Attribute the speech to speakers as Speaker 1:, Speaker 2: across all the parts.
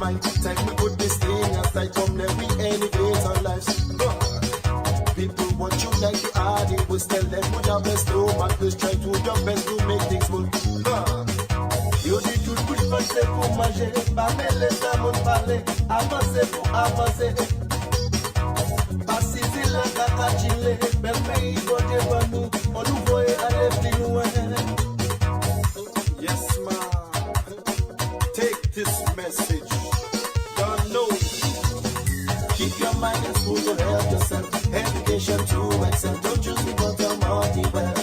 Speaker 1: mind. Time we put this thing aside, come let we elevate our lives. People want you like you are, they will tell them we are best, no man, just try to do your best to make things move. Yo dis tout pour penser pour manger, pas me laisser mon parler, avancer pour avancer. Pas si c'est la caca chile, bel pays côté pour nous, on nous voit aller plus loin. Yes man, take this message, don't know. Keep your mind in school to help yourself, education to excel, don't choose the bottom of the well.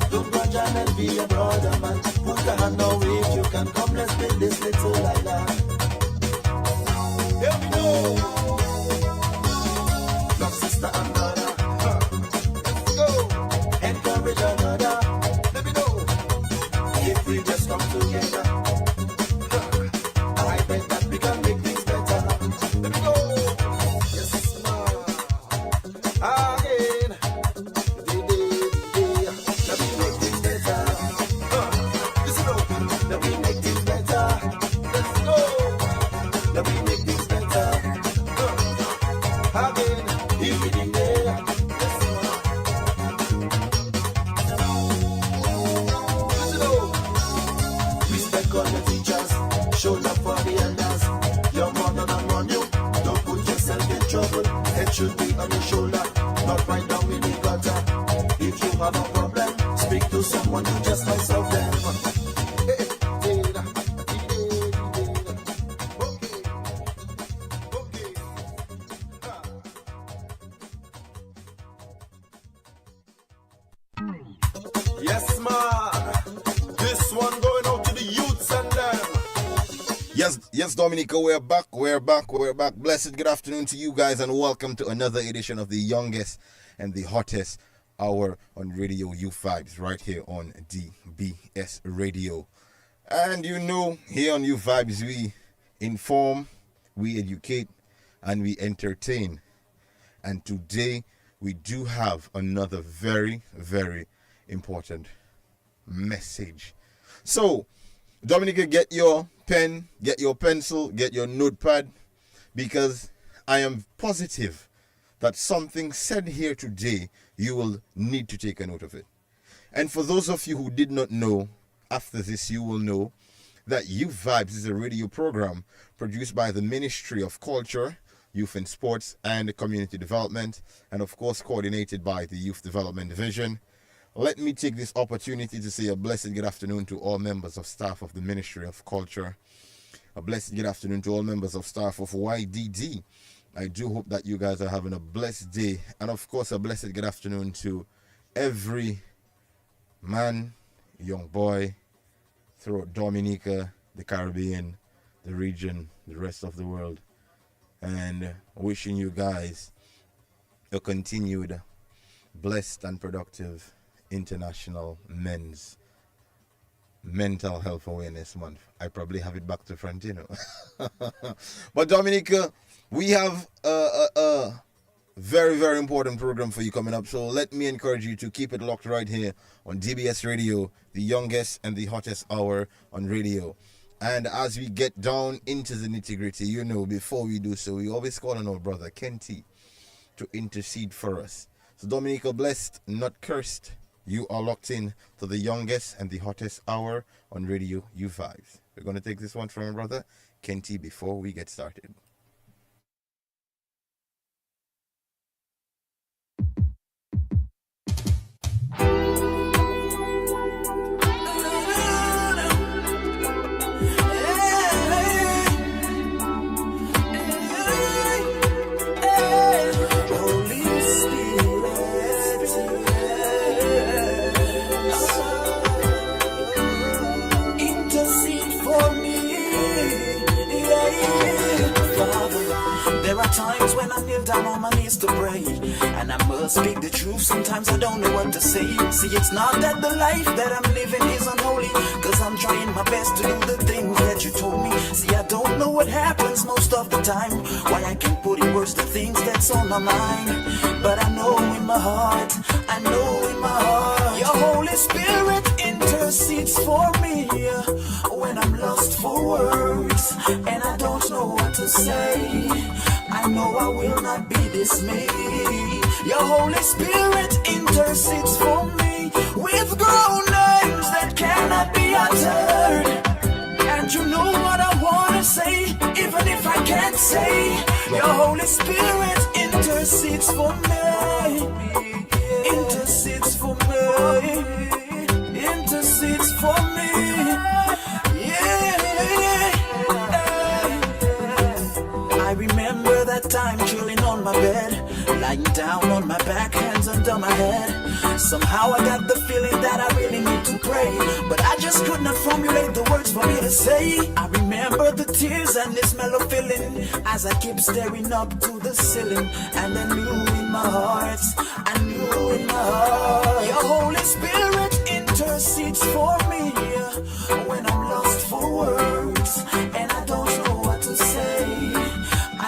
Speaker 1: Don't grudge and be a brother man. Put your hand now if you can come, let's build this little island. Here we go. Love sister and brother. Let's go. Encourage another. Let me know. If we just come together, I bet that we can make things better. Let me go. Yes, ma'am. Again. Let me make things better. Listen up. Let me make things better. Let's go. Let me make things better. Again, here we dig there. Listen up. Respect all the teachers. Show love for the elders. Your mother don't run you. Don't put yourself in trouble. Head should be on your shoulder, not right down in the gutter. If you have a problem, speak to someone, you just might solve them. Yes, man. This one going out to the youths and them.
Speaker 2: Yes, Dominica, we're back. Blessed good afternoon to you guys, and welcome to another edition of the youngest and the hottest hour on Radio U-Vibes, right here on DBS Radio. And you know, here on U-Vibes, we inform, we educate, and we entertain. And today, we do have another very, very important message. So, Dominica, get your pen, get your pencil, get your notepad, because I am positive that something said here today, you will need to take a note of it. And for those of you who did not know, after this you will know that U-Vibes is a radio program produced by the Ministry of Culture, Youth and Sports and Community Development, and of course coordinated by the Youth Development Division. Let me take this opportunity to say a blessed good afternoon to all members of staff of the Ministry of Culture. A blessed good afternoon to all members of staff of YDD. I do hope that you guys are having a blessed day. And of course, a blessed good afternoon to every man, young boy, throughout Dominica, the Caribbean, the region, the rest of the world. And wishing you guys a continued blessed and productive International Men's Mental Health Awareness Month. I probably have it back to front, you know. But Dominica, we have a very, very important program for you coming up. So let me encourage you to keep it locked right here on DBS Radio, the youngest and the hottest hour on radio. And as we get down into the nitty-gritty, you know, before we do so, we always call on our brother Kenty to intercede for us. So Dominica, blessed, not cursed, you are locked in to the youngest and the hottest hour on Radio U-Vibes. We're going to take this one from our brother Kenty before we get started.
Speaker 3: There are times when I kneel down on my knees to pray, and I must speak the truth. Sometimes I don't know what to say. See, it's not that the life that I'm living is unholy, cause I'm trying my best to do the things that you told me. See, I don't know what happens most of the time, why I can't put in words the things that's on my mind. But I know in my heart, your Holy Spirit intercedes for me when I'm lost for words. And I know I will not be dismayed. Your Holy Spirit intercedes for me with groanings that cannot be uttered. And you know what I wanna say, even if I can't say. Your Holy Spirit intercedes for me, intercedes for me, intercedes for me. Yeah. I remember that time chilling on my bed, lying down on my back, hands under my head. Somehow I got the feeling that I really need to pray, but I just could not formulate the words for me to say. I remember the tears and this mellow feeling as I keep staring up to the ceiling. And I knew in my heart, I knew in my heart, your Holy Spirit intercedes for me when I'm lost for words and I don't know what to say.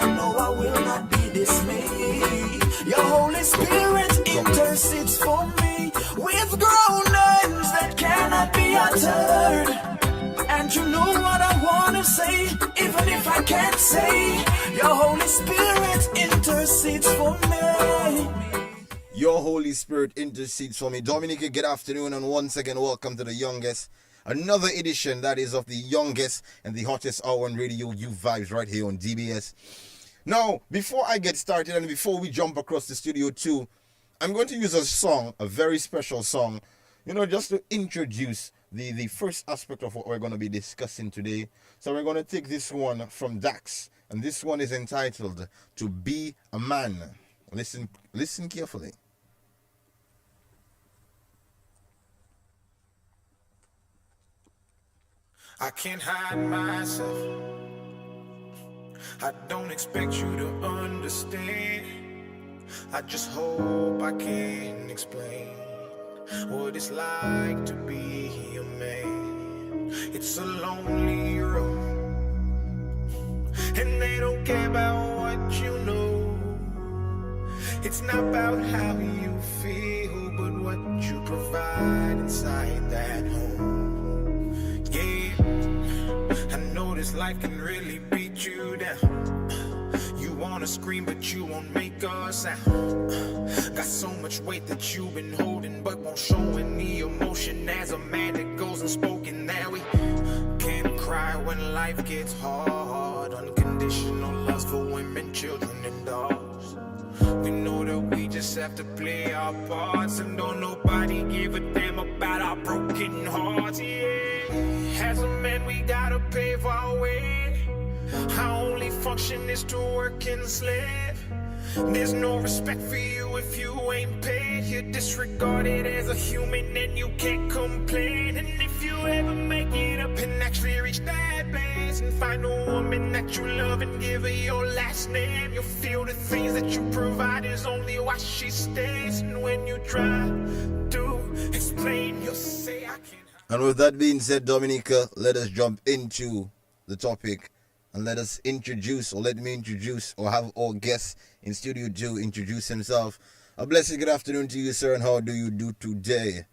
Speaker 3: I know I will not be dismayed. Your Holy Spirit intercedes for me with groanings that cannot be uttered. And you know what I wanna say, even if I can't say. Your Holy Spirit intercedes for me.
Speaker 2: Your Holy Spirit intercedes for me. Dominica, good afternoon, and once again, welcome to the youngest. Another edition that is of the youngest and the hottest hour on radio, You Vibes, right here on DBS. Now, before I get started and before we jump across the studio too, I'm going to use a song, a very special song, just to introduce the first aspect of what we're going to be discussing today. So we're going to take this one from Dax, and this one is entitled To Be a Man. Listen carefully.
Speaker 4: I can't hide myself. I don't expect you to understand. I just hope I can explain what it's like to be a man. It's a lonely road, and they don't care about what you know. It's not about how you feel, but what you provide inside that home. Yeah, I know this life can really beat you down. You wanna scream, but you won't make a sound. Got so much weight that you've been holding, but won't show any emotion. As a man that goes unspoken, that we can't cry when life gets hard. Unconditional love for women, children, and dogs. We know that we just have to play our parts, and don't nobody give a damn about our broken hearts. Yeah, as a man we gotta pave our way. Our only function is to work and slave. There's no respect for you if you ain't paid. You're disregarded as a human and you can't complain. And if you ever make it up and actually reach that place and find a woman that you love and give her your last name, you'll feel the things that you provide is only why she stays. And when you try to explain, you'll say I can't.
Speaker 2: And with that being said, Dominica, let us jump into the topic. And let me introduce, or have our guest in Studio 2 introduce himself. A blessed good afternoon to you, sir, and how do you do today?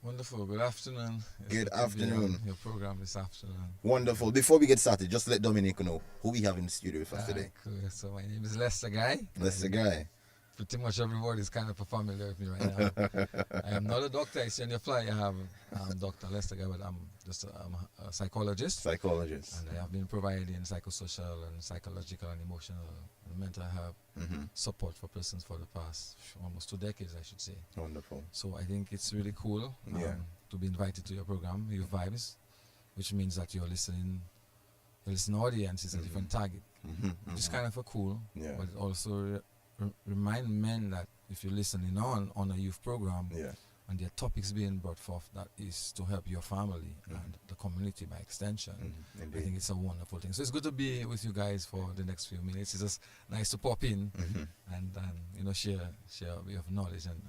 Speaker 5: Wonderful. Good afternoon.
Speaker 2: Good afternoon.
Speaker 5: Your program this afternoon.
Speaker 2: Wonderful. Before we get started, just let Dominic know who we have in the studio with us today.
Speaker 5: Cool. So my name is Lester Guy.
Speaker 2: Lester Guy.
Speaker 5: Pretty much everybody is kind of familiar with me right now. I am not a doctor. I see on your flyer you have Dr. Lester Guy, but I'm just a psychologist.
Speaker 2: Psychologist.
Speaker 5: And I have been providing psychosocial and psychological and emotional and mental health support for persons for the past almost 2 decades, I should say.
Speaker 2: Wonderful.
Speaker 5: So I think it's really cool to be invited to your program, Your Vibes, which means that your listening audience is a different target, which is kind of a cool, but it also remind men that if you're listening on a youth program and there are topics being brought forth that is to help your family and the community by extension, I think it's a wonderful thing. So it's good to be with you guys for the next few minutes. It's just nice to pop in and share a bit of knowledge and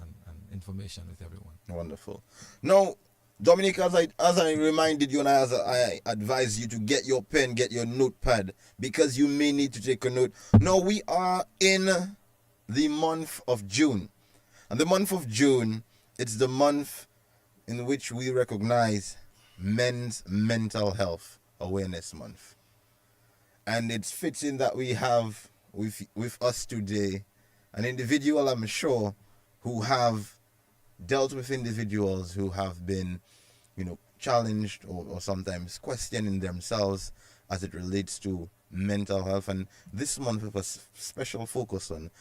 Speaker 5: information with everyone.
Speaker 2: Wonderful. Now, Dominic, as I reminded you and as I advise you to get your pen, get your notepad, because you may need to take a note. Now, we are in the month of June. And the month of June, it's the month in which we recognize Men's Mental Health Awareness Month. And it's fitting that we have with us today an individual, I'm sure, who have dealt with individuals who have been, challenged or sometimes questioning themselves as it relates to mental health. And this month with a special focus on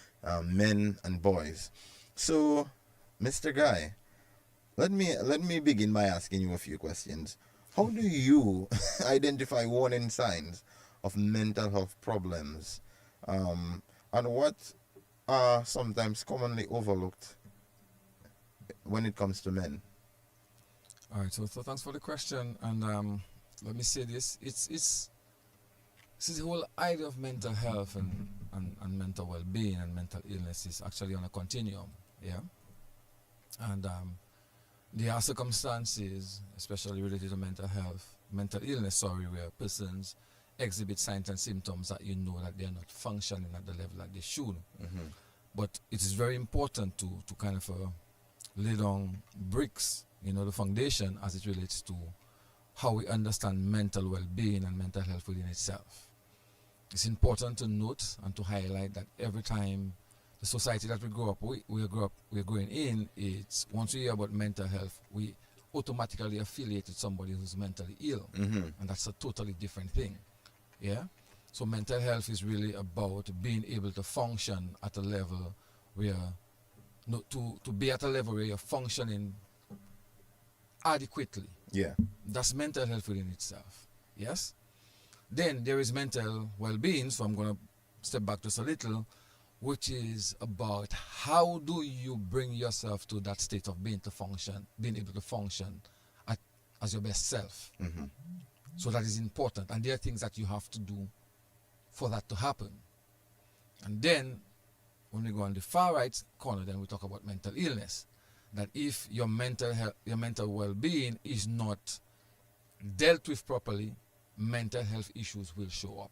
Speaker 2: men and boys. So, Mr. Guy, let me begin by asking you a few questions. How do you identify warning signs of mental health problems, and what are sometimes commonly overlooked when it comes to men?
Speaker 5: All right, so thanks for the question, and let me say this: it's this is the whole idea of mental health and mental well-being and mental illness is actually on a continuum, yeah. And there are circumstances, especially related to mental illness, where persons exhibit signs and symptoms that you know that they are not functioning at the level that they should. But it is very important to kind of lay down bricks, the foundation as it relates to how we understand mental well-being and mental health within itself. It's important to note and to highlight that every time the society that we grow up, we're growing in, it's once we hear about mental health, we automatically affiliate with somebody who's mentally ill, and that's a totally different thing. Yeah, so mental health is really about being able to function at a level where, to be at a level where you're functioning adequately.
Speaker 2: Yeah,
Speaker 5: that's mental health within itself. Yes. Then there is mental well-being. So I'm going to step back just a little, which is about how do you bring yourself to that state of being able to function as your best self. So that is important, and there are things that you have to do for that to happen. And then when we go on the far right corner, then we talk about mental illness. That if your mental well-being is not dealt with properly, mental health issues will show up.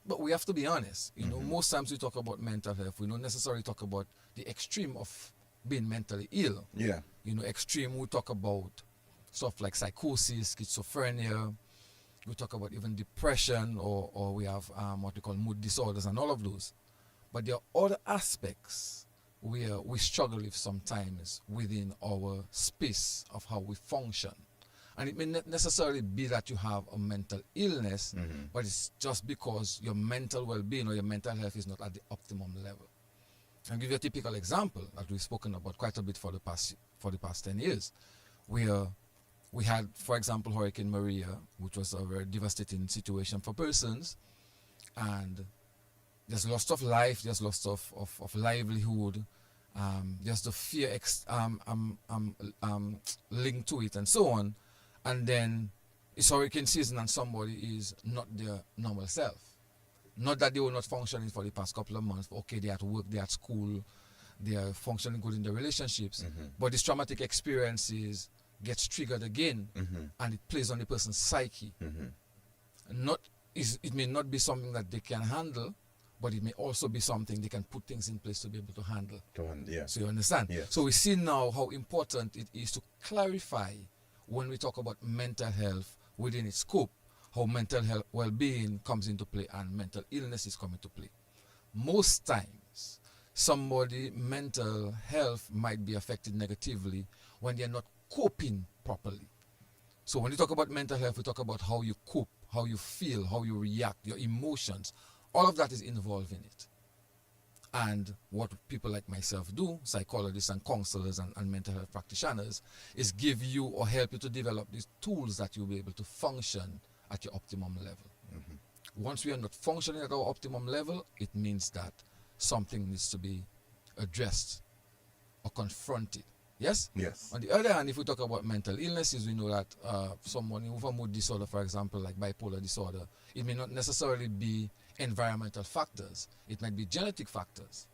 Speaker 5: But we have to be honest. Most times we talk about mental health, we don't necessarily talk about the extreme of being mentally ill.
Speaker 2: Yeah.
Speaker 5: Extreme, we talk about stuff like psychosis, schizophrenia. We talk about even depression, or we have what we call mood disorders and all of those. But there are other aspects where we struggle with sometimes within our space of how we function. And it may not necessarily be that you have a mental illness, but it's just because your mental well-being or your mental health is not at the optimum level. I'll give you a typical example that we've spoken about quite a bit for the past 10 years, where we had, for example, Hurricane Maria, which was a very devastating situation for persons, and there's loss of life, there's loss of livelihood, there's the fear linked to it, and so on. And then it's hurricane season and somebody is not their normal self. Not that they were not functioning for the past couple of months. Okay, they're at work, they're at school, they are functioning good in their relationships. But this traumatic experiences gets triggered again, and it plays on the person's psyche. It may not be something that they can handle, but it may also be something they can put things in place to be able to handle.
Speaker 2: Yeah.
Speaker 5: So you understand?
Speaker 2: Yes.
Speaker 5: So we see now how important it is to clarify when we talk about mental health within its scope, how mental health well-being comes into play and mental illness is coming to play. Most times, somebody's mental health might be affected negatively when they're not coping properly. So when you talk about mental health, we talk about how you cope, how you feel, how you react, your emotions. All of that is involved in it. And what people like myself do, psychologists and counselors and mental health practitioners, is give you or help you to develop these tools that you'll be able to function at your optimum level. Once we are not functioning at our optimum level, it means that something needs to be addressed or confronted. Yes?
Speaker 2: Yes.
Speaker 5: On the other hand, if we talk about mental illnesses, we know that someone with a mood disorder, for example, like bipolar disorder, it may not necessarily be environmental factors. It might be genetic factors.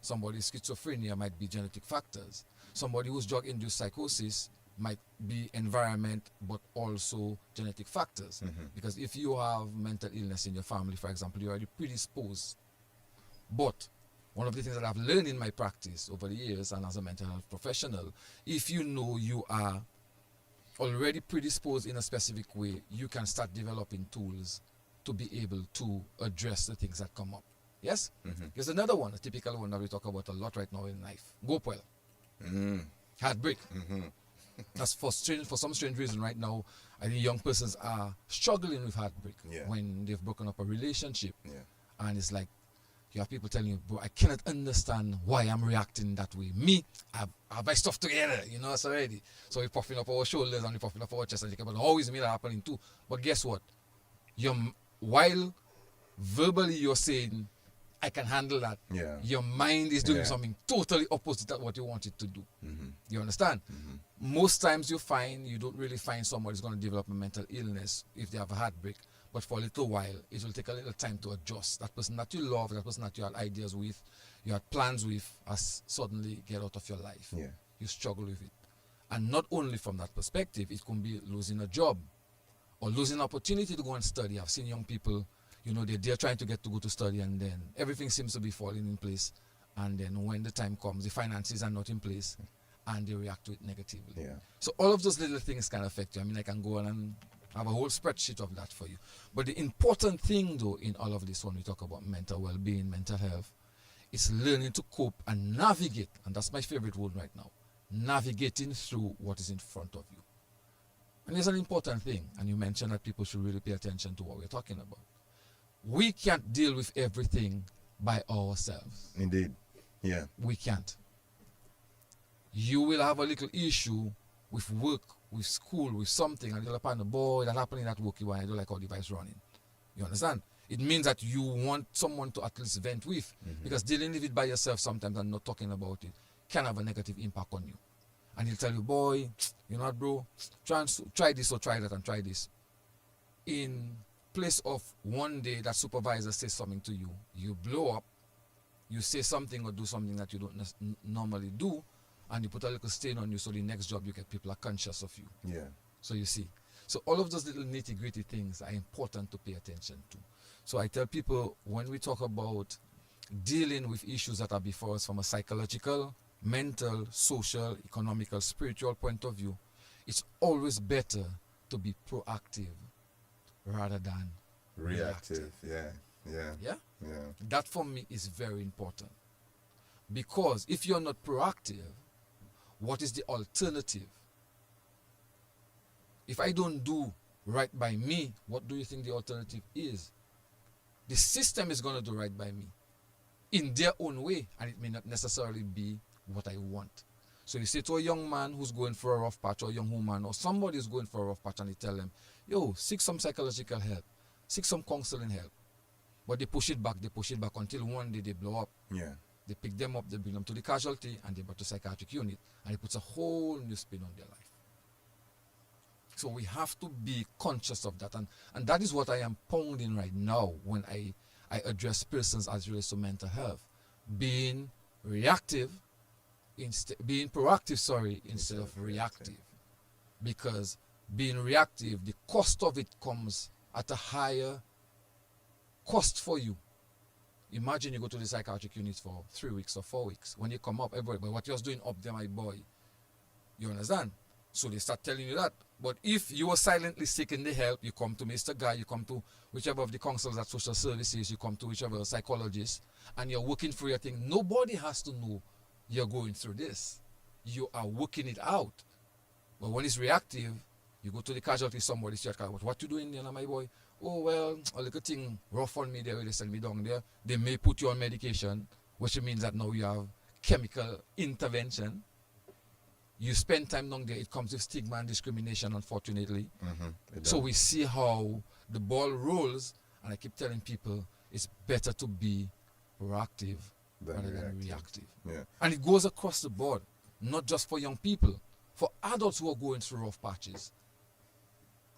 Speaker 5: Somebody's schizophrenia might be genetic factors. Somebody who's drug-induced psychosis might be environment, but also genetic factors. Because if you have mental illness in your family, for example, you're already predisposed. But one of the things that I've learned in my practice over the years and as a mental health professional, if you know you are already predisposed in a specific way, you can start developing tools to be able to address the things that come up. Yes? There's another one, a typical one that we talk about a lot right now in life. Gopwell. Heartbreak. That's for some strange reason right now, I think young persons are struggling with heartbreak when they've broken up a relationship. And it's like, you have people telling you, bro, I cannot understand why I'm reacting that way. Me, I have my stuff together, you know, it's already. So we're puffing up our shoulders and we're puffing up our chest and thinking about how is me that happening too. But guess what? While verbally you're saying, I can handle that, your mind is doing something totally opposite of what you want it to do. You understand? Most times you don't really find somebody who's going to develop a mental illness if they have a heartbreak. But for a little while, it will take a little time to adjust. That person that you love, that person that you had ideas with, you had plans with, has suddenly get out of your life. You struggle with it. And not only from that perspective, it can be losing a job or losing an opportunity to go and study. I've seen young people, you know, they're trying to get to go to study and then everything seems to be falling in place. And then when the time comes, the finances are not in place and they react to it negatively. So all of those little things can affect you. I mean, I can go on and have a whole spreadsheet of that for you. But the important thing, though, in all of this, when we talk about mental well-being, mental health, is learning to cope and navigate. And that's my favorite word right now. Navigating through what is in front of you. And it's an important thing. And you mentioned that people should really pay attention to what we're talking about. We can't deal with everything by ourselves.
Speaker 2: Indeed. Yeah.
Speaker 5: We can't. You will have a little issue with work, with school, with something, and you'll upon the boy that happening at work, you don't like how the device running. You understand? It means that you want someone to at least vent with, because dealing with it by yourself sometimes and not talking about it can have a negative impact on you. And he'll tell you, boy, you know what, bro, try this or try that and try this. In place of one day that supervisor says something to you, you blow up, you say something or do something that you don't normally do, and you put a little stain on you, so the next job you get, people are conscious of you. So you see. So all of those little nitty-gritty things are important to pay attention to. So I tell people, when we talk about dealing with issues that are before us from a psychological, mental, social, economical, spiritual point of view, it's always better to be proactive rather than reactive.
Speaker 2: Yeah.
Speaker 5: That for me is very important. Because if you're not proactive, what is the alternative? If I don't do right by me, what do you think the alternative is? The system is going to do right by me in their own way, and it may not necessarily be what I want. So you say to a young man who's going for a rough patch, or a young woman, or somebody who's going for a rough patch, and you tell them, yo, seek some psychological help, seek some counseling help. But they push it back until one day they blow up. They pick them up, they bring them to the casualty, and they brought to psychiatric unit, and it puts a whole new spin on their life. So we have to be conscious of that, and that is what I am pounding right now when I address persons as it relates to mental health. Being proactive, instead of reactive. Because being reactive, the cost of it comes at a higher cost for you. Imagine you go to the psychiatric unit for 3 weeks or 4 weeks. When you come up, everybody, but what you're doing up there, my boy, you understand? So they start telling you that. But if you are silently seeking the help, you come to Mr. Guy, you come to whichever of the councils at social services, you come to whichever psychologist, and you're working through your thing. Nobody has to know you're going through this. You are working it out. But when it's reactive, you go to the casualty, somebody says, what you doing there, my boy? Oh, well, a little thing rough on me there, they send me down there. They may put you on medication, which means that now you have chemical intervention. You spend time down there, it comes with stigma and discrimination, unfortunately. So we see how the ball rolls, and I keep telling people it's better to be proactive rather than reactive. And it goes across the board, not just for young people, for adults who are going through rough patches.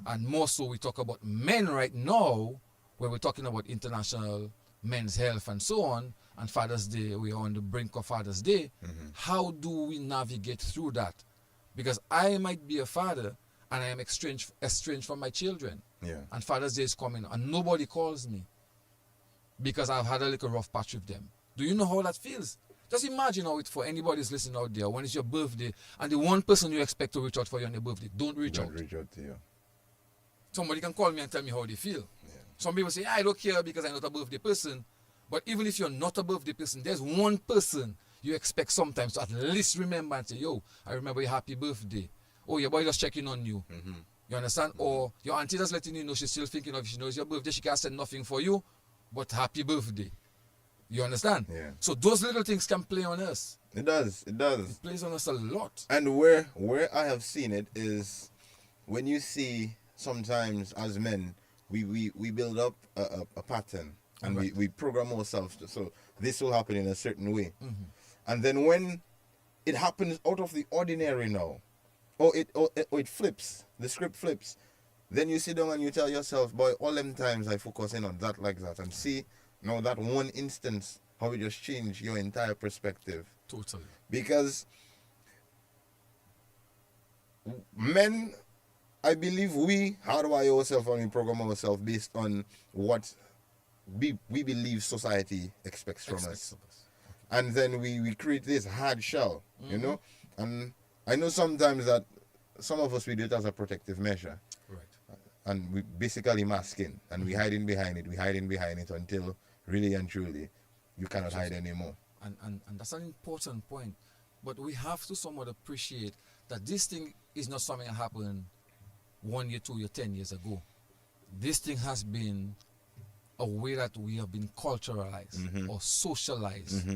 Speaker 5: And more so, we talk about men right now, where we're talking about International Men's Health and so on, and Father's Day, we are on the brink of Father's Day. How do we navigate through that? Because I might be a father, and I am estranged from my children. And Father's Day is coming, and nobody calls me because I've had a little rough patch with them. Do you know how that feels? Just imagine how it for anybody who's listening out there, when it's your birthday, and the one person you expect to reach out for you on your birthday, don't reach out.
Speaker 2: Reach out to you.
Speaker 5: Somebody can call me and tell me how they feel. Some people say, I don't care because I'm not a birthday person. But even if you're not a birthday person, there's one person you expect sometimes to at least remember and say, yo, I remember your happy birthday. Oh, your boy just checking on you. You understand? Or your auntie just letting you know she's still thinking of you. She knows your birthday. She can't send nothing for you, but happy birthday. You understand?
Speaker 2: Yeah.
Speaker 5: So those little things can play on us.
Speaker 2: It does. It does.
Speaker 5: It plays on us a lot.
Speaker 2: And where I have seen it is when you see sometimes as men we build up a pattern and we program ourselves so this will happen in a certain way. And then when it happens out of the ordinary now, or it flips, the script flips, then you sit down and you tell yourself, boy, all them times I focus in on that like that and see now that one instance how it just changed your entire perspective.
Speaker 5: Totally.
Speaker 2: Because men, I believe we hardwire ourselves and we program ourselves based on what we believe society expects from us. And then we create this hard shell, you know? And I know sometimes that some of us, we do it as a protective measure.
Speaker 5: Right.
Speaker 2: And we basically masking and we hiding behind it until really and truly you cannot hide anymore.
Speaker 5: And that's an important point. But we have to somewhat appreciate that this thing is not something that happened 1 year, 2 years, 10 years ago. This thing has been a way that we have been culturalized or socialized.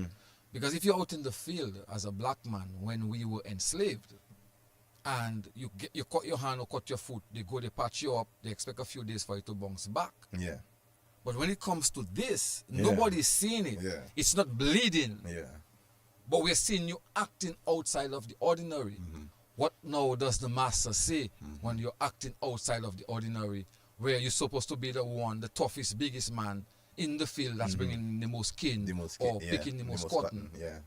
Speaker 5: Because if you're out in the field as a black man when we were enslaved and you cut your hand or cut your foot, they patch you up, they expect a few days for it to bounce back.
Speaker 2: Yeah.
Speaker 5: But when it comes to this, nobody's seeing it.
Speaker 2: Yeah.
Speaker 5: It's not bleeding.
Speaker 2: Yeah.
Speaker 5: But we're seeing you acting outside of the ordinary. What now does the master say when you're acting outside of the ordinary, where you're supposed to be the one, the toughest, biggest man in the field that's bringing in the most cane or picking the most cotton?
Speaker 2: Yeah.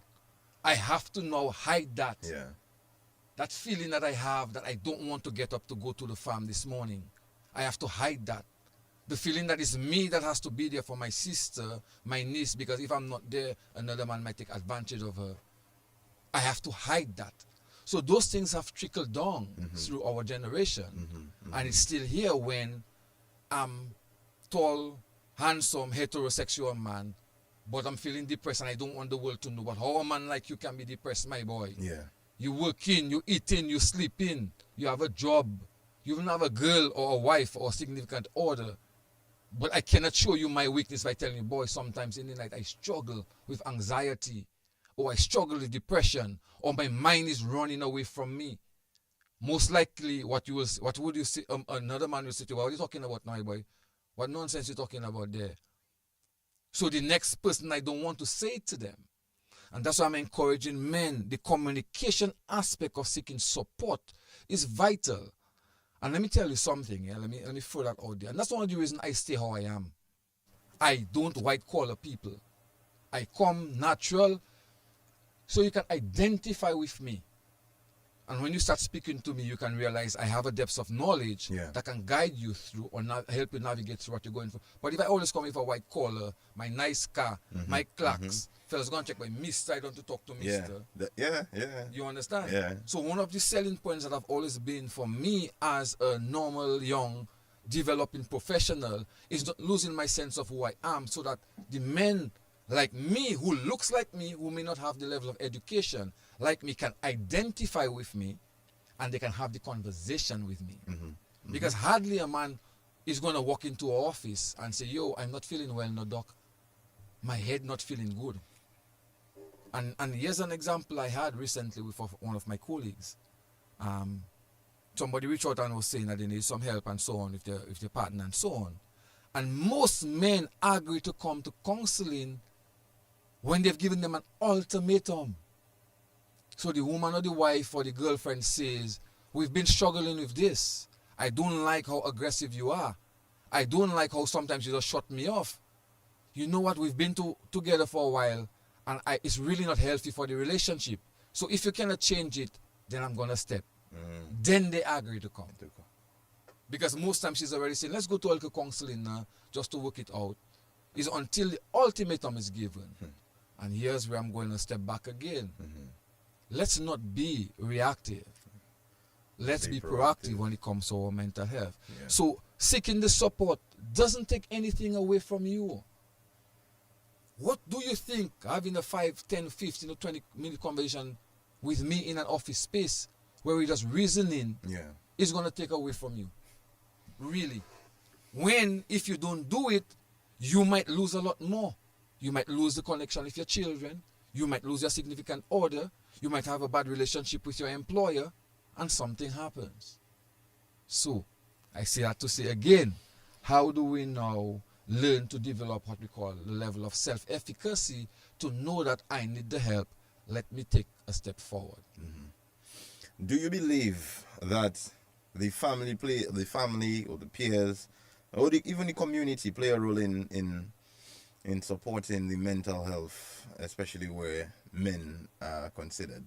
Speaker 5: I have to now hide that.
Speaker 2: Yeah.
Speaker 5: That feeling that I have that I don't want to get up to go to the farm this morning. I have to hide that. The feeling that it's me that has to be there for my sister, my niece, because if I'm not there, another man might take advantage of her. I have to hide that. So those things have trickled down through our generation. And it's still here when I'm tall, handsome, heterosexual man, but I'm feeling depressed and I don't want the world to know. But how a man like you can be depressed, my boy?
Speaker 2: Yeah.
Speaker 5: You work in, you eat in, you sleep in, you have a job, you even have a girl or a wife or a significant other. But I cannot show you my weakness by telling you, boy, sometimes in the night I struggle with anxiety, or I struggle with depression, or my mind is running away from me. Most likely, what would you say? Another man will say to you, what are you talking about now, boy? What nonsense are you talking about there? So the next person, I don't want to say it to them. And that's why I'm encouraging men. The communication aspect of seeking support is vital. And let me tell you something, yeah? Let me throw that out there. And that's one of the reasons I stay how I am. I don't white collar people. I come natural so you can identify with me. And when you start speaking to me, you can realize I have a depth of knowledge that can guide you through or help you navigate through what you're going through. But if I always come in for white collar, my nice car, my clocks, fellas gonna check my mister, I don't to talk to mister.
Speaker 2: Yeah.
Speaker 5: You understand?
Speaker 2: Yeah.
Speaker 5: So one of the selling points that have always been for me as a normal, young, developing professional is not losing my sense of who I am, so that the men like me, who looks like me, who may not have the level of education like me, can identify with me and they can have the conversation with me. Because hardly a man is going to walk into an office and say, yo, I'm not feeling well, no doc. My head not feeling good. And here's an example I had recently with one of my colleagues. Somebody reached out and was saying that they need some help and so on with their partner and so on. And most men agree to come to counseling when they've given them an ultimatum. So the woman or the wife or the girlfriend says, we've been struggling with this. I don't like how aggressive you are. I don't like how sometimes you just shut me off. You know what, we've been together for a while and it's really not healthy for the relationship. So if you cannot change it, then I'm going to step. Then they agree to come. Because most times she's already saying, let's go to alcohol counseling now just to work it out. It's until the ultimatum is given. And here's where I'm going to step back again. Let's not be reactive. Let's be proactive when it comes to our mental health. So seeking the support doesn't take anything away from you. What do you think having a 5, 10, 15 or 20-minute conversation with me in an office space where we're just reasoning is going to take away from you? Really. When, if you don't do it, you might lose a lot more. You might lose the connection with your children. You might lose your significant other. You might have a bad relationship with your employer, and something happens. So, I say that to say again, how do we now learn to develop what we call the level of self-efficacy to know that I need the help? Let me take a step forward.
Speaker 2: Do you believe that the family or the peers or even the community play a role in supporting the mental health, especially where men are considered?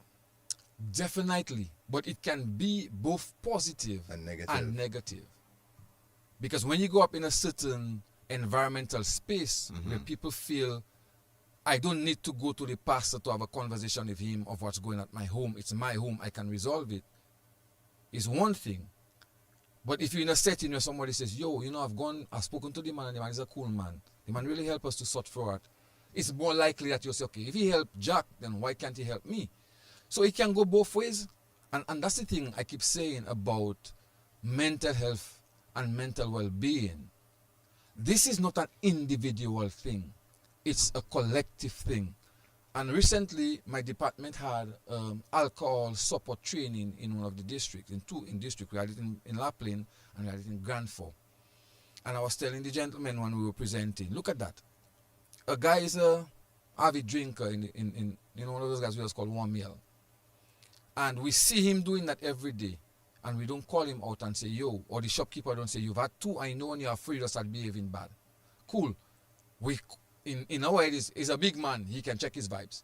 Speaker 5: Definitely, but it can be both positive
Speaker 2: And negative.
Speaker 5: Because when you go up in a certain environmental space where people feel, I don't need to go to the pastor to have a conversation with him of what's going on at my home. It's my home. I can resolve it. It's one thing. But if you're in a setting where somebody says, yo, you know, I've spoken to the man and the man is a cool man. The man really helped us to sort through it. It's more likely that you'll say, okay, if he helped Jack, then why can't he help me? So it can go both ways. And that's the thing I keep saying about mental health and mental well-being. This is not an individual thing. It's a collective thing. And recently, my department had alcohol support training in one of the districts, in two districts. We had it in La Plaine and we had it in Grand Forks. And I was telling the gentlemen when we were presenting, look at that. A guy is a avid drinker in one of those guys we just call Warm Meal. And we see him doing that every day. And we don't call him out and say, yo, or the shopkeeper don't say, you've had two, I know when you're afraid you start behaving bad. Cool. In our head, he's a big man. He can check his vibes.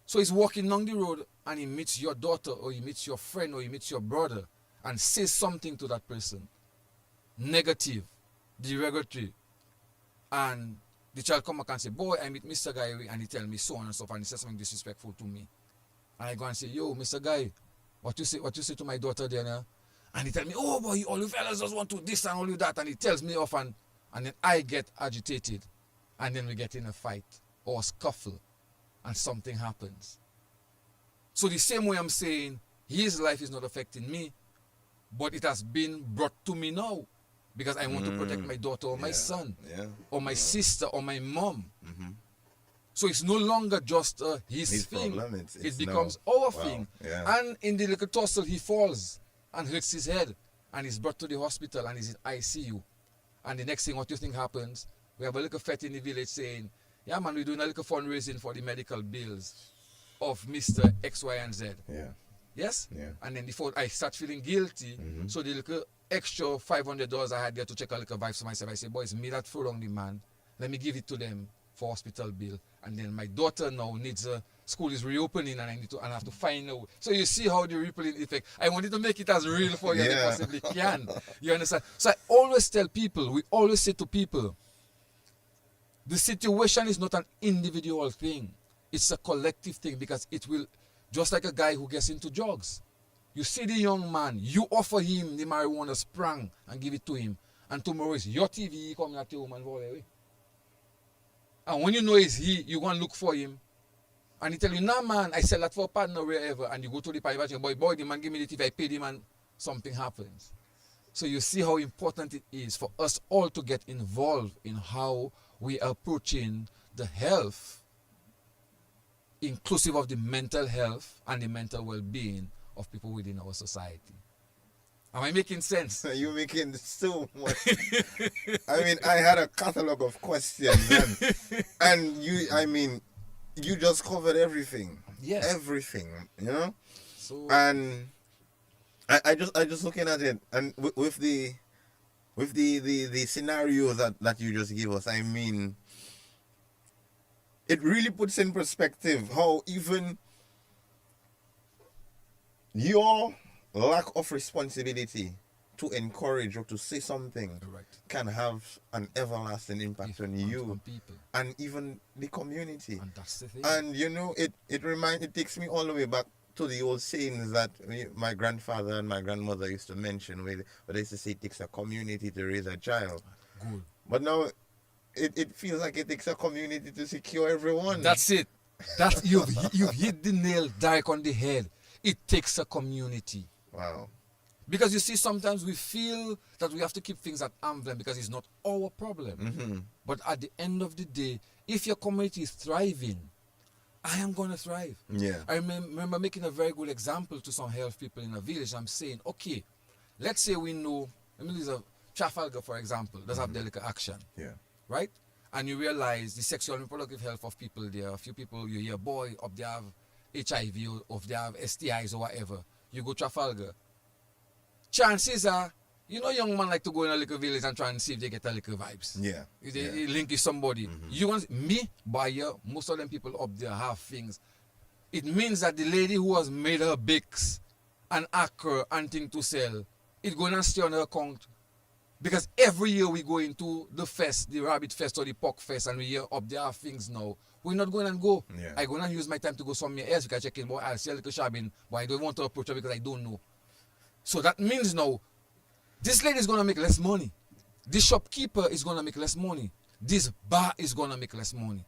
Speaker 5: So he's walking down the road and he meets your daughter or he meets your friend or he meets your brother and says something to that person. Negative, derogatory. And the child come back and say, boy, I meet Mr. Guy and he tell me so on and stuff and he says something disrespectful to me. And I go and say, yo, Mr. Guy, what you say to my daughter there now? And he tell me, oh boy, all you fellas just want to this and all you that. And he tells me off and then I get agitated. And then we get in a fight or a scuffle and something happens. So the same way I'm saying his life is not affecting me, but it has been brought to me now because I want to protect my daughter or my son or my sister or my mom. So it's no longer just his thing.
Speaker 2: Problem.
Speaker 5: It becomes our thing.
Speaker 2: Yeah.
Speaker 5: And in the little tussle, he falls and hurts his head and he's brought to the hospital and he's in ICU. And the next thing, what do you think happens? We have a little fete in the village saying, yeah, man, we're doing a little fundraising for the medical bills of Mr. X, Y, and Z.
Speaker 2: Yeah.
Speaker 5: Yes?
Speaker 2: Yeah.
Speaker 5: And then before I start feeling guilty, so the little extra $500 I had there to check a little vibes for myself, I say, boys, me that throw on the man. Let me give it to them for hospital bill. And then my daughter now needs school is reopening and I have to find out. So you see how the rippling effect. I wanted to make it as real for you as I possibly can. You understand? So I always tell people, we always say to people, the situation is not an individual thing. It's a collective thing because it will, just like a guy who gets into drugs. You see the young man, you offer him the marijuana sprang and give it to him. And tomorrow is your TV coming at your home and go away. And when you know it's he, you go and look for him. And he tell you, nah man, I sell that for a partner wherever. And you go to the private and boy, the man give me the TV, I pay the man, something happens. So you see how important it is for us all to get involved in how we are approaching the health, inclusive of the mental health and the mental well-being of people within our society. Am I making sense?
Speaker 2: You're making so much. I mean, I had a catalog of questions and you just covered everything.
Speaker 5: Yes.
Speaker 2: Everything, you know?
Speaker 5: So,
Speaker 2: And I just looking at it and with the scenario that you just gave us, I mean, it really puts in perspective how even your lack of responsibility to encourage or to say something
Speaker 5: correct.
Speaker 2: can have an everlasting impact on you
Speaker 5: On people.
Speaker 2: and even the community.
Speaker 5: And that's the thing.
Speaker 2: And you know, it takes me all the way back to the old sayings that my grandfather and my grandmother used to mention, where they used to say it takes a community to raise a child.
Speaker 5: Good.
Speaker 2: But now, it feels like it takes a community to secure everyone.
Speaker 5: That's it. That's you've hit the nail direct on the head. It takes a community.
Speaker 2: Wow.
Speaker 5: Because you see, sometimes we feel that we have to keep things at arm's length because it's not our problem. But at the end of the day, if your community is thriving, I am going to thrive.
Speaker 2: Yeah.
Speaker 5: I remember making a very good example to some health people in a village. I'm saying, okay, let's say we know, let me use a Trafalgar, for example, does have delicate action.
Speaker 2: Yeah.
Speaker 5: Right? And you realize the sexual and reproductive health of people there. A few people, you hear, boy, up they have HIV or if they have STIs or whatever. You go Trafalgar. Chances are, you know, young man like to go in a little village and try and see if they get a little vibes.
Speaker 2: Yeah.
Speaker 5: If they link with somebody. You want me, buyer, most of them people up there have things. It means that the lady who has made her bakes and acre and thing to sell, it's going to stay on her account. Because every year we go into the fest, the rabbit fest or the pork fest, and we hear up there are things now. We're not going to go.
Speaker 2: Yeah.
Speaker 5: I'm going to use my time to go somewhere else. We can check in, but I'll see a little shabbing, but I don't want to approach her because I don't know. So that means now, this lady is going to make less money. This shopkeeper is going to make less money. This bar is going to make less money.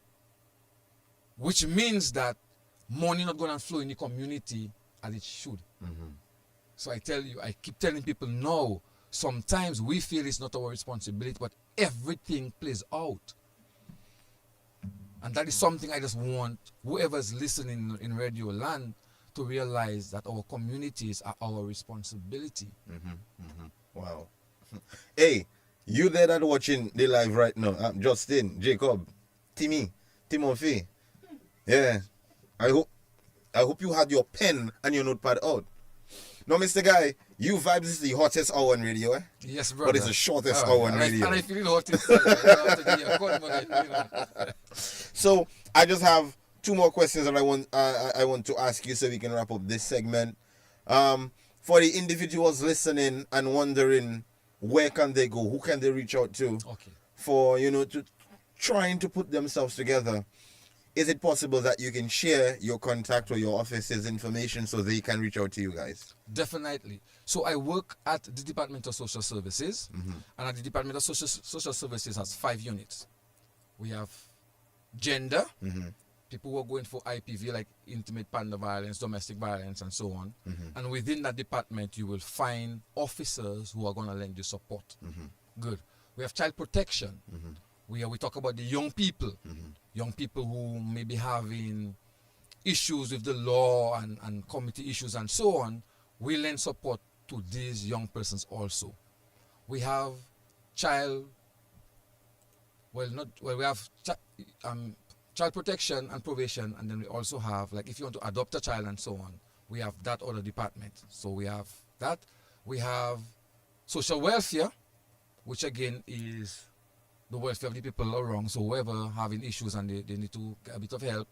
Speaker 5: Which means that money not going to flow in the community as it should. So I tell you, I keep telling people, no, sometimes we feel it's not our responsibility, but everything plays out. And that is something I just want whoever's listening in radio land to realize that our communities are our responsibility.
Speaker 2: Wow. Hey, you there that watching the live right now? Justin, Jacob, Timmy, Timothy. Yeah. I hope you had your pen and your notepad out. No, Mr. Guy, you vibes is the hottest hour on radio, eh?
Speaker 5: Yes, brother.
Speaker 2: But it's the shortest hour on radio.
Speaker 5: And I feel hot inside.
Speaker 2: So I just have two more questions that I want to ask you so we can wrap up this segment. For the individuals listening and wondering where can they go, who can they reach out to for to trying to put themselves together, is it possible that you can share your contact or your office's information so they can reach out to you guys?
Speaker 5: Definitely. So I work at the Department of Social Services, and at the Department of Social Services has 5 units. We have gender, people who are going for IPV like intimate partner violence, domestic violence, and so on. And within that department, you will find officers who are going to lend you support. Good. We have child protection. We talk about the young people, young people who may be having issues with the law and committee issues and so on. We lend support to these young persons also. We have child protection and probation, and then we also have, like, if you want to adopt a child and so on, we have that other department. So we have that. We have social welfare, which again is the welfare of the people around. So whoever having issues and they need to get a bit of help,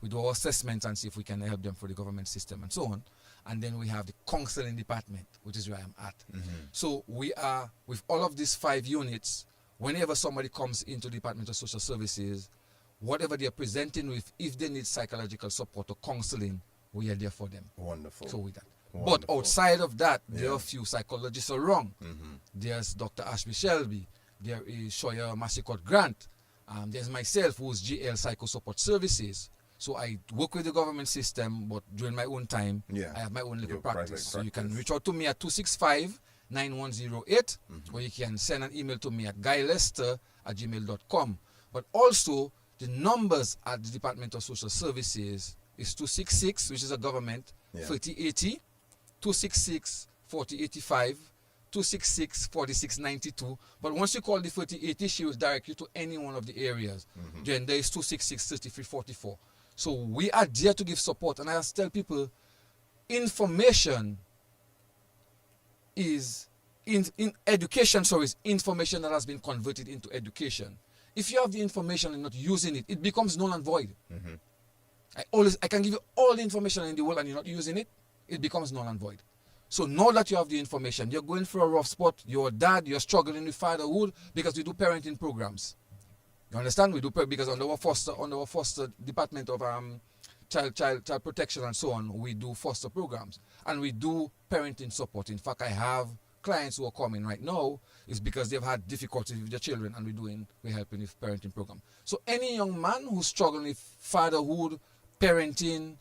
Speaker 5: we do our assessments and see if we can help them for the government system and so on. And then we have the counseling department, which is where I'm at. So we are, with all of these 5 units, whenever somebody comes into the Department of Social Services, whatever they are presenting with, if they need psychological support or counseling, we are there for them.
Speaker 2: Wonderful.
Speaker 5: So with that.
Speaker 2: Wonderful.
Speaker 5: But outside of that, there are a few psychologists around. There's Dr. Ashby Shelby. There is Shoya Masikot Grant. There's myself, who's GL Psycho Support Services. So I work with the government system, but during my own time, I have my own little practice. So you can reach out to me at 265-9108, or you can send an email to me at guylester@gmail.com. But also, the numbers at the Department of Social Services is 266, which is a government, 3080, 266-4085, 266-4692. But once you call the 3080, she will direct you to any one of the areas. Then there is 266-3344. So we are there to give support. And I just tell people, information is, in education, so is information that has been converted into education. If you have the information and not using it, it becomes null and void. I can give you all the information in the world and you're not using it, it becomes null and void. So now that you have the information, you're going through a rough spot, you're a dad, you're struggling with fatherhood, because we do parenting programs. You understand? We do because under our foster department of child protection and so on, we do foster programs and we do parenting support. In fact, I have clients who are coming right now is because they've had difficulties with their children, and we're helping with parenting program. So any young man who's struggling with fatherhood, parenting,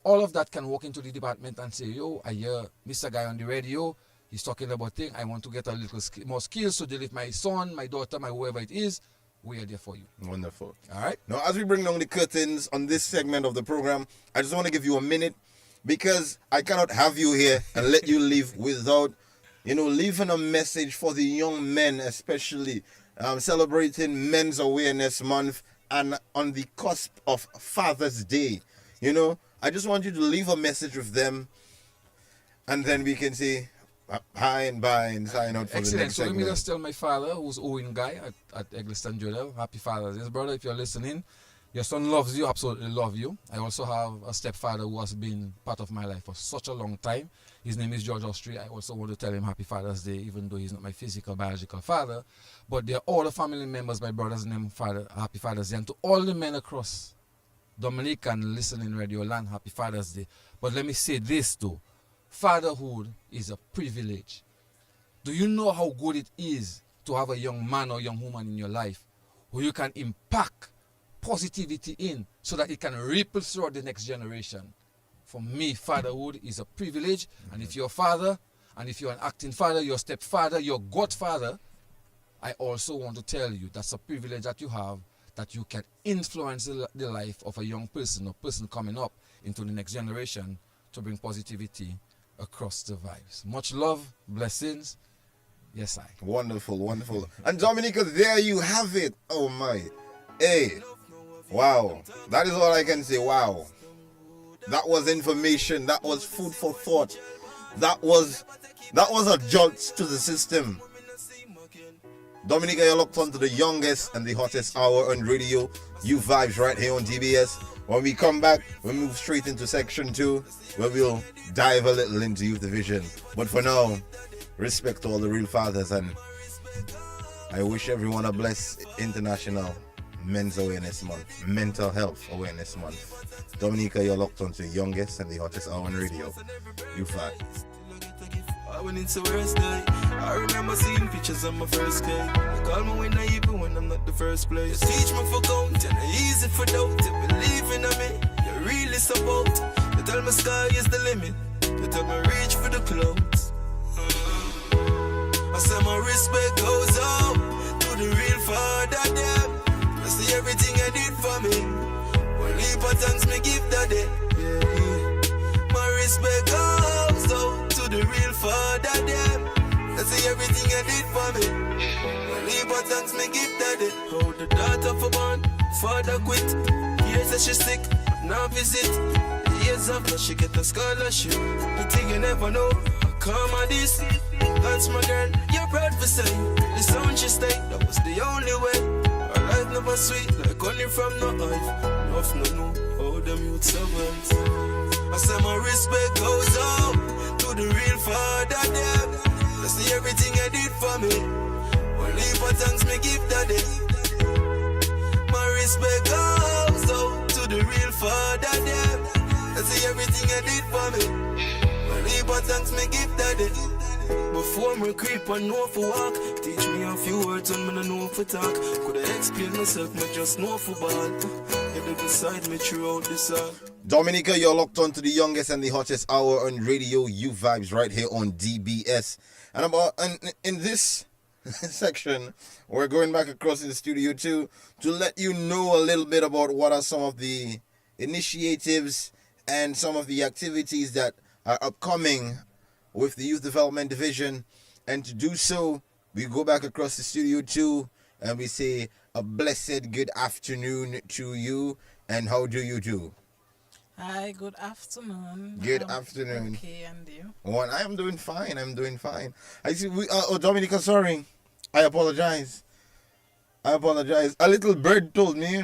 Speaker 5: all of that can walk into the department and say, yo, I hear Mr. Guy on the radio, he's talking about things, I want to get a little more skills to deal with my son, my daughter, my whoever it is. We are there for you.
Speaker 2: Wonderful.
Speaker 5: All right?
Speaker 2: Now, as we bring down the curtains on this segment of the program, I just want to give you a minute, because I cannot have you here and let you leave without, leaving a message for the young men, especially celebrating Men's Awareness Month and on the cusp of Father's Day. I just want you to leave a message with them, and then we can say hi and bye and sign out for the next
Speaker 5: So let me
Speaker 2: segment.
Speaker 5: just tell my father, who's Owen Guy at Eggleston Jodel, happy Father's Day. Brother, if you're listening, your son loves you, absolutely love you. I also have a stepfather who has been part of my life for such a long time. His name is George Austri. I also want to tell him happy Father's Day, even though he's not my physical, biological father. But they're all the family members, my brothers, and them happy Father's Day. And to all the men across Dominica and listening Radio Land, happy Father's Day. But let me say this though. Fatherhood is a privilege. Do you know how good it is to have a young man or young woman in your life who you can impact positivity in so that it can ripple throughout the next generation? For me, fatherhood is a privilege. And if you're a father, and if you're an acting father, your stepfather, your godfather, I also want to tell you that's a privilege that you have, that you can influence the life of a young person or person coming up into the next generation to bring positivity across the vibes. Much love, blessings. Yes, I.
Speaker 2: Wonderful, wonderful. And Dominica, there you have it. Oh my. Hey. Wow. That is all I can say. Wow. That was information. That was food for thought. That was a jolt to the system. Dominica, you're locked on to the youngest and the hottest hour on radio. You vibes right here on DBS. When we come back, we'll move straight into section 2, where we'll dive a little into Youth Division. But for now, respect to all the real fathers, and I wish everyone a blessed International Men's Awareness Month, Mental Health Awareness Month. Dominica, you're locked on to the youngest and the hottest hour on radio. You vibes.
Speaker 6: When it's the worst day, I remember seeing pictures of my first day. They call me when I even when I'm not the first place. You teach me for count and easy for doubt. To believe in me, you really support. You tell me sky is the limit. You tell me reach for the clouds. I say my respect goes out to the real father them. You see everything I did for me. Only for thanks me give that day. Yeah. My respect goes out to the real father them. I see everything I did for me. Only but thanks me give daddy. How the daughter for born, father quit. Years that she sick, now visit. Years after she get a scholarship. The thing you never know, come on this. That's my girl, you're proud for say. The sound she stay, that was the only way. Her life never sweet, like honey from no hive. Enough no know how them youth survive. I say my respect goes out to the real father them. I see everything I did for me. Only for thanks me give daddy. My respect goes out to the real father them. I see everything I did for me. Only for thanks me give daddy. Before me creep and know for walk, teach me a few words and me no know for talk. Could I explain myself, me just know for ball. You dey beside me throughout the song.
Speaker 2: Dominica, you're locked on to the youngest and the hottest hour on radio. You vibes right here on DBS. And in this section, we're going back across in the studio too to let you know a little bit about what are some of the initiatives and some of the activities that are upcoming with the Youth Development Division. And to do so, we go back across the studio too and we say a blessed good afternoon to you. And how do you do?
Speaker 7: Hi, good afternoon.
Speaker 2: Good afternoon.
Speaker 7: Okay, and you?
Speaker 2: Well, I am doing fine. I see. Dominica, sorry. I apologize. A little bird told me,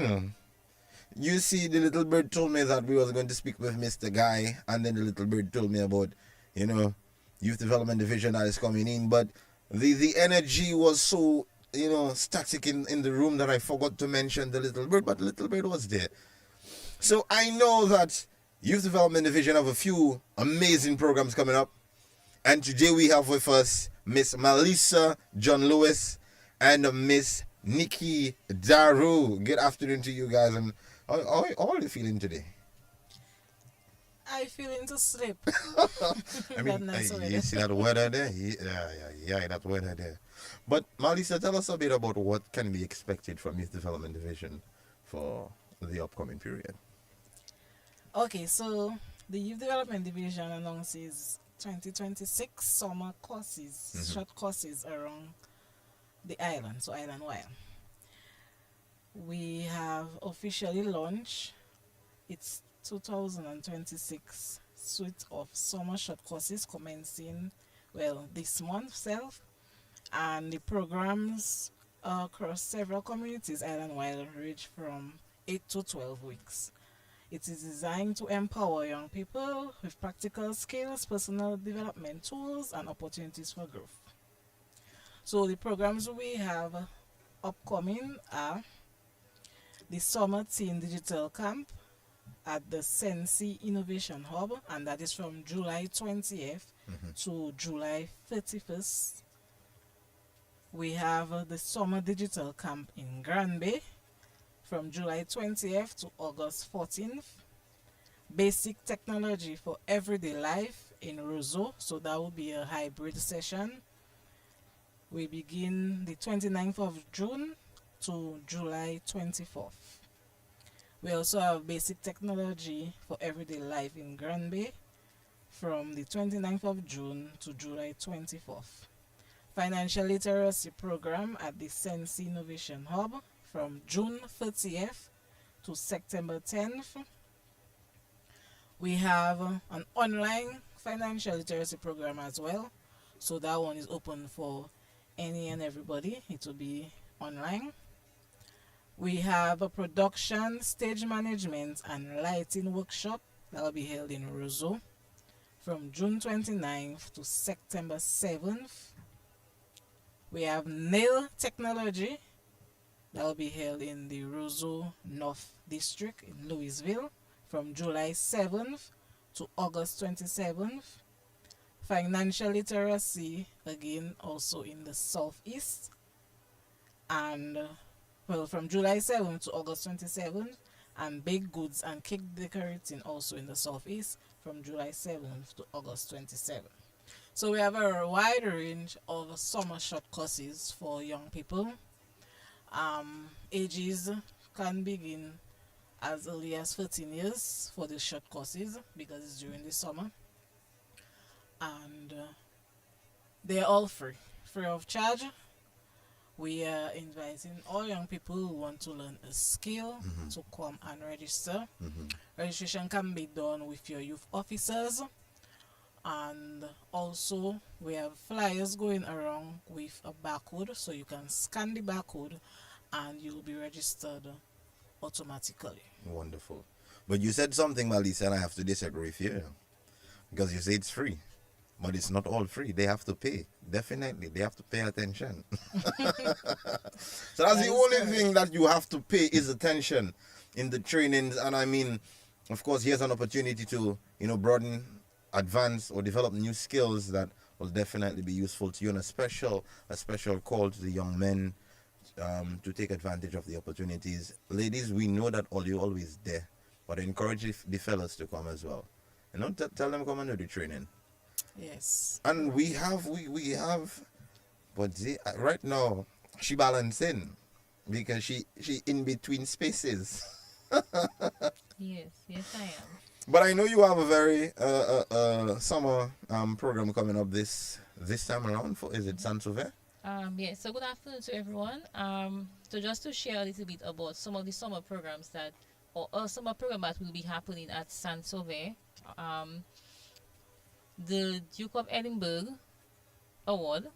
Speaker 2: You see, the little bird told me that we was going to speak with Mr. Guy, and then the little bird told me about, Youth Development Division that is coming in. But the energy was so, static in the room that I forgot to mention the little bird, but the little bird was there. So I know that Youth Development Division have a few amazing programs coming up. And today we have with us Miss Melissa John Lewis, and Miss Nikki Daru. Good afternoon to you guys. And how are you feeling today?
Speaker 7: I feel into sleep.
Speaker 2: I mean, you see that weather there? Yeah, that weather there. But Melissa, tell us a bit about what can be expected from Youth Development Division for the upcoming period.
Speaker 7: Okay, so the Youth Development Division announces 2026 summer courses, short courses around the island, so island-wide. We have officially launched its 2026 suite of summer short courses commencing, this month self, and the programs across several communities island-wide range from 8 to 12 weeks. It is designed to empower young people with practical skills, personal development tools, and opportunities for growth. So the programs we have upcoming are the Summer Teen Digital Camp at the Sensi Innovation Hub, and that is from July 20th to July 31st. We have the Summer Digital Camp in Grand Bay from July 20th to August 14th. Basic Technology for Everyday Life in Roseau, so that will be a hybrid session. We begin the 29th of June to July 24th. We also have Basic Technology for Everyday Life in Grand Bay from the 29th of June to July 24th. Financial Literacy Program at the Sensi Innovation Hub from June 30th to September 10th. We have an online financial literacy program as well, so that one is open for any and everybody. It will be online. We have a production, stage management, and lighting workshop that will be held in Roseau from June 29th to September 7th. We have nail technology that will be held in the Roseau North District in Louisville from July 7th to August 27th. Financial literacy, again, also in the Southeast. And, from July 7th to August 27th. And baked goods and cake decorating also in the Southeast from July 7th to August 27th. So we have a wide range of summer short courses for young people. Ages can begin as early as 13 years for the short courses because it's during the summer. And they're all free of charge. We are inviting all young people who want to learn a skill to come and register. Registration can be done with your youth officers. And also we have flyers going around with a barcode, so you can scan the barcode and you'll be registered automatically.
Speaker 2: Wonderful. But you said something, Melissa, and I have to disagree with you. Because you say it's free. But it's not all free. They have to pay. Definitely. They have to pay attention. So that's the only thing that you have to pay is attention in the trainings. And I mean, of course, here's an opportunity to, broaden, advance, or develop new skills that will definitely be useful to you. And a special call to the young men to take advantage of the opportunities. Ladies, we know that you're always there. But I encourage the fellas to come as well. Tell them come and do the training.
Speaker 7: Yes.
Speaker 2: And we have, but right now she balancing because she in between spaces.
Speaker 8: Yes, I am.
Speaker 2: But I know you have a very summer program coming up this time around. Is it Saint-Sauveur?
Speaker 8: Yes. So good afternoon to everyone. So just to share a little bit about some of the summer programs that will be happening at Saint-Sauveur. The Duke of Edinburgh Award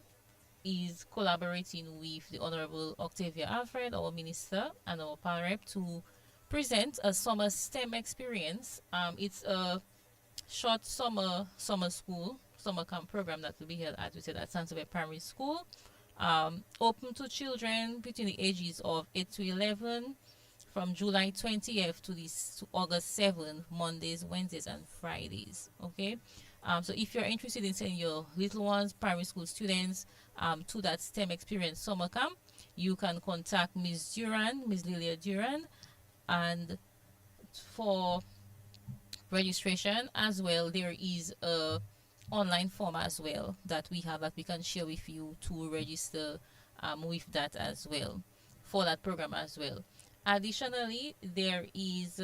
Speaker 8: is collaborating with the Honorable Octavia Alfred, our minister, and our PAREP to present a summer STEM experience. It's a short summer camp program that will be held at Saint-Sauveur Primary School, open to children between the ages of 8 to 11 from July 20th to August 7th, Mondays, Wednesdays, and Fridays. Okay. So if you're interested in sending your little ones, primary school students, to that STEM experience summer camp, you can contact Ms. Duran, Ms. Lilia Duran, and for registration as well, there is a online form as well that we have that we can share with you to register with that as well, for that program as well. Additionally, there is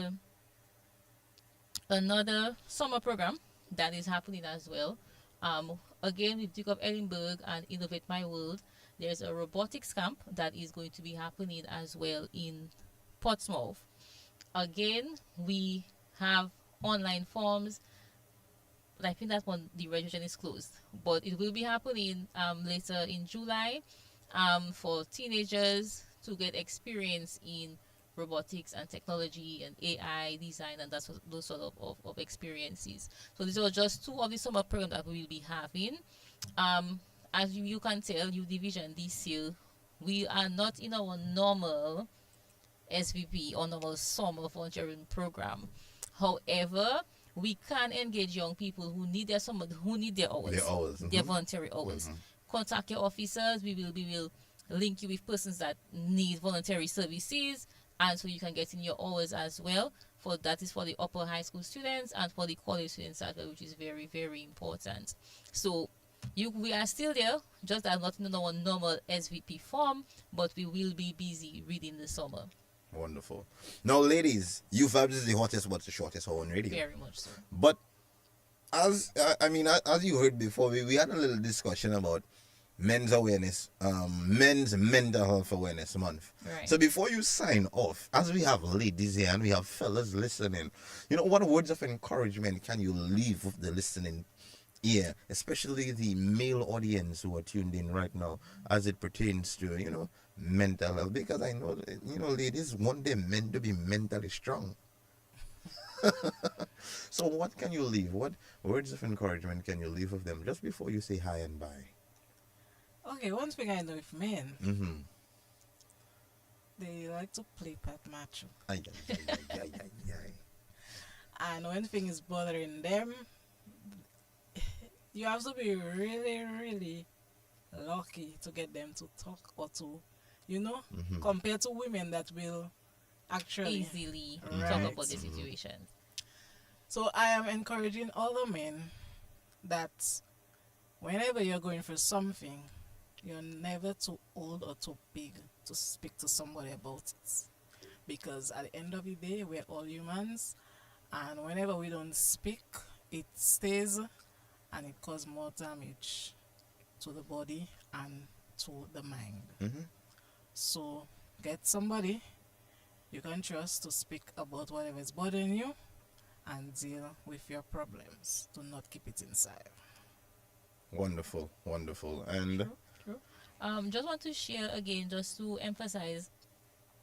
Speaker 8: another summer program that is happening as well. Again, with Duke of Edinburgh and Innovate My World, there's a robotics camp that is going to be happening as well in Portsmouth. Again, we have online forms. I think that one, the registration is closed, but it will be happening later in July for teenagers to get experience in robotics and technology and AI design and those sort of experiences. So these are just two of the summer programs that we will be having. As you can tell, U Division this year, we are not in our normal SVP or normal summer volunteering program. However, we can engage young people who need their summer, who need their hours, their voluntary hours. Contact your officers. We will link you with persons that need voluntary services, and so you can get in your hours as well. That is for the upper high school students and for the college students as well, which is very, very important. So we are still there, just as not in our normal SVP form, but we will be busy reading the summer.
Speaker 2: Wonderful. Now, ladies, U Vibes is the hottest but the shortest hour on radio.
Speaker 8: Very much so.
Speaker 2: But as you heard before, we had a little discussion about men's awareness, men's mental health awareness month.
Speaker 8: Right.
Speaker 2: So before you sign off, as we have ladies here and we have fellas listening, what words of encouragement can you leave with the listening ear, especially the male audience who are tuned in right now, as it pertains to mental health? Because I know ladies want their men to be mentally strong. So what can you leave? What words of encouragement can you leave with them just before you say hi and bye?
Speaker 7: Okay, one thing I know with men,
Speaker 2: Mm-hmm.
Speaker 7: they like to play pat macho.
Speaker 2: Ay, ay, ay, ay, ay, ay.
Speaker 7: And when thing is bothering them, you have to be really, really lucky to get them to talk or to, compared to women that will actually
Speaker 8: Easily
Speaker 7: Right.
Speaker 8: talk about the situation.
Speaker 7: So I am encouraging all the men that whenever you're going for something, you're never too old or too big to speak to somebody about it. Because at the end of the day, we're all humans, and whenever we don't speak, it stays and it causes more damage to the body and to the mind.
Speaker 2: Mm-hmm.
Speaker 7: So get somebody you can trust to speak about whatever is bothering you and deal with your problems. Do not keep it inside.
Speaker 2: Wonderful, wonderful. And
Speaker 8: True. Just want to share again, just to emphasize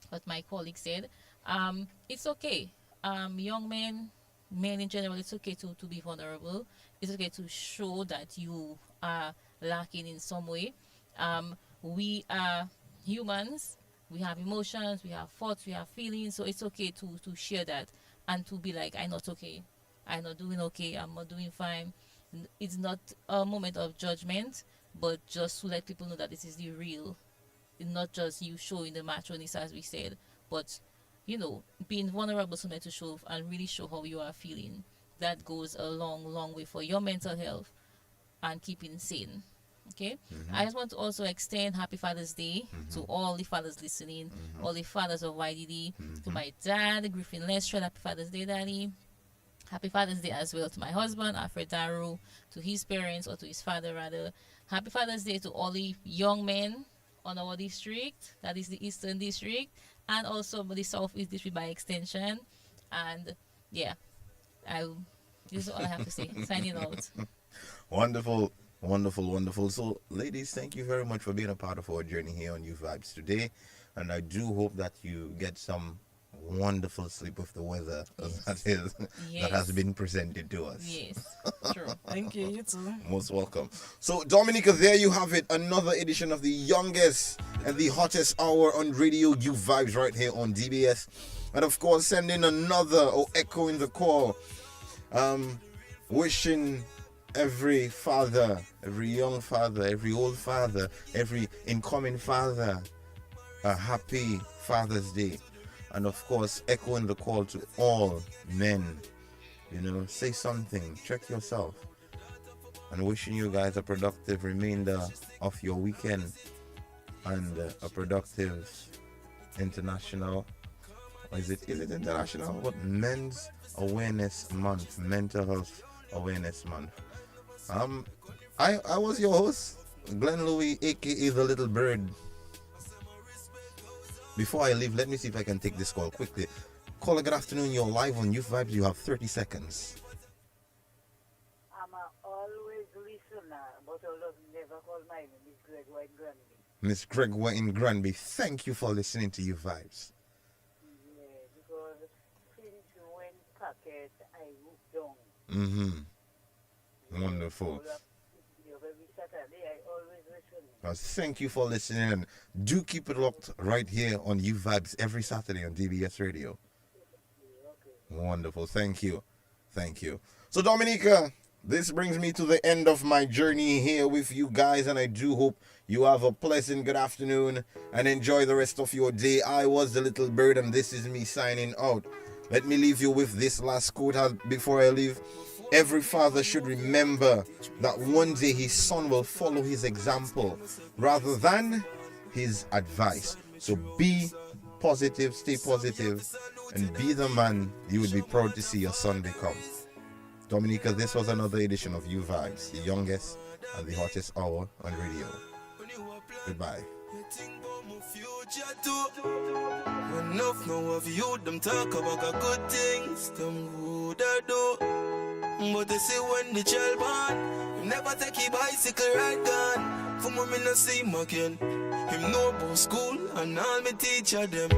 Speaker 8: what my colleague said. It's okay. Young men in general, it's okay to be vulnerable. It's okay to show that you are lacking in some way. We are humans. We have emotions, we have thoughts, we have feelings. So it's okay to share that and to be like, I'm not okay. I'm not doing okay. I'm not doing fine. It's not a moment of judgment, but just to let people know that this is the real. It's not just you showing the macho-ness, as we said, but being vulnerable so to show and really show how you are feeling. That goes a long, long way for your mental health and keeping sane. Okay, I just want to also extend Happy Father's Day to all the fathers listening, all the fathers of YDD, to my dad, Griffin Lestrade. Happy Father's Day, Daddy. Happy Father's Day as well to my husband, Alfred Daru, to his parents, or to his father rather. Happy Father's Day to all the young men on our district, that is the Eastern District, and also the Southeast District by extension. And yeah, this is all I have to say. Signing out.
Speaker 2: wonderful. Wonderful, wonderful. So, ladies, thank you very much for being a part of our journey here on U Vibes today. And I do hope that you get some wonderful sleep with the weather that has been presented to us.
Speaker 8: Yes, true.
Speaker 7: Thank you, you too.
Speaker 2: Most welcome. So, Dominica, there you have it. Another edition of the youngest and the hottest hour on radio, U Vibes, right here on DBS. And of course, sending another or echoing the call. Wishing every father, every young father, every old father, every incoming father, a happy Father's Day. And of course, echoing the call to all men, say something, check yourself. And wishing you guys a productive remainder of your weekend and a productive international, is it international? What? Men's Awareness Month, Mental Health Awareness Month. I was your host, Glenn Louis, aka The Little Bird. Before I leave, let me see if I can take this call quickly. Caller, good afternoon. You're live on Youth Vibes. You have 30 seconds.
Speaker 9: I'm always listener, but I never call my name, Miss Gregor in Granby.
Speaker 2: Miss Gregor in Granby, thank you for listening to Youth Vibes.
Speaker 9: Yeah, because since when packet, I moved down.
Speaker 2: Wonderful.
Speaker 9: Every Saturday, I always listen.
Speaker 2: Thank you for listening, and do keep it locked right here on Youth Vibes every Saturday on DBS Radio. Wonderful. Thank you. So, Dominica, this brings me to the end of my journey here with you guys, and I do hope you have a pleasant good afternoon and enjoy the rest of your day. I was the Little Bird, and this is me signing out. Let me leave you with this last quote before I leave. Every father should remember that one day his son will follow his example rather than his advice. So be positive, stay positive, and be the man you would be proud to see your son become. Dominica, this was another edition of Youth Vibes, the youngest and the hottest hour on radio. Goodbye.
Speaker 6: Enough now of you, them talk about the good things, them good I do. But they say when the child born, him never take his bicycle ride gone. For me no see him again. Him know about school and all me teacher them.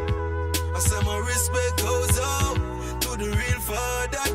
Speaker 6: I say my respect goes out to the real father.